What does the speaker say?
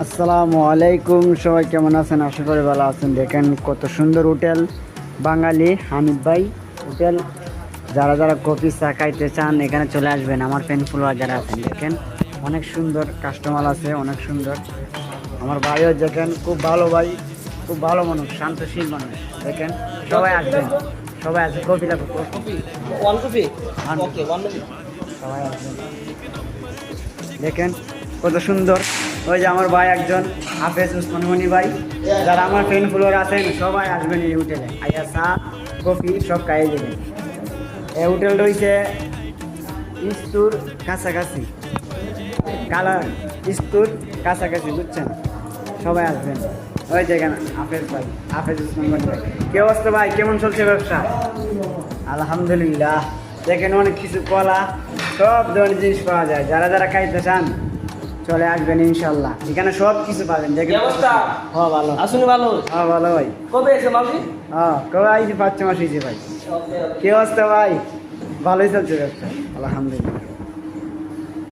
আসসালামু আলাইকুম, সবাই কেমন আছেন? আশা করি ভালো আছেন। দেখেন কত সুন্দর হোটেল বাঙালি হানিফ ভাই হোটেল। যারা যারা কফি চা খাইতে চান এখানে চলে আসবেন। আমার ফ্যান ফলোয়ার যারা আছেন দেখেন অনেক সুন্দর কাস্টমার আছে, অনেক সুন্দর। আমার ভাইও দেখেন খুব ভালো ভাই, খুব ভালো মানুষ, শান্তশীল মানুষ। দেখেন সবাই আসবেন, সবাই আসবেন। কফি লাগবে, coffee one copy One okay one copy সবাই আসবেন। দেখেন কত সুন্দর। ওই যে আমার ভাই একজন হাফেজ উসমানমণি ভাই। যারা আমার ফ্রেন্ড ফলোয়ার আছেন সবাই আসবেন এই হোটেলে, আইয়া চা কফি সব খাইয়ে দেবেন। এই হোটেলটা হইছে ইস্তুর কাছাকাছি, কালার ইস্তুর কাছাকাছি, বুঝছেন? সবাই আসবেন। ওই দেখেন হাফেজ ভাই, হাফেজ উসমানমণি ভাই। কি অবস্থা ভাই, কেমন চলছে ব্যবসা? আলহামদুলিল্লাহ। দেখেন অনেক কিছু কলা, সব ধরনের জিনিস পাওয়া যায়। যারা যারা খাইতে চান চলে আসবেন ইনশাল্লাহ, এখানে সব কিছু পাবেন। দেখেন কি অবস্থা? হ্যাঁ ভালো, আসুনি ভালো হ্যাঁ ভালো ভাই। কবে এসে মালদি হ্যাঁ কবে আইছি? 5 মাস হয়েছে ভাই। ওকে কি অবস্থা ভাই? ভালোই চলছে ব্যবসা আলহামদুলিল্লাহ।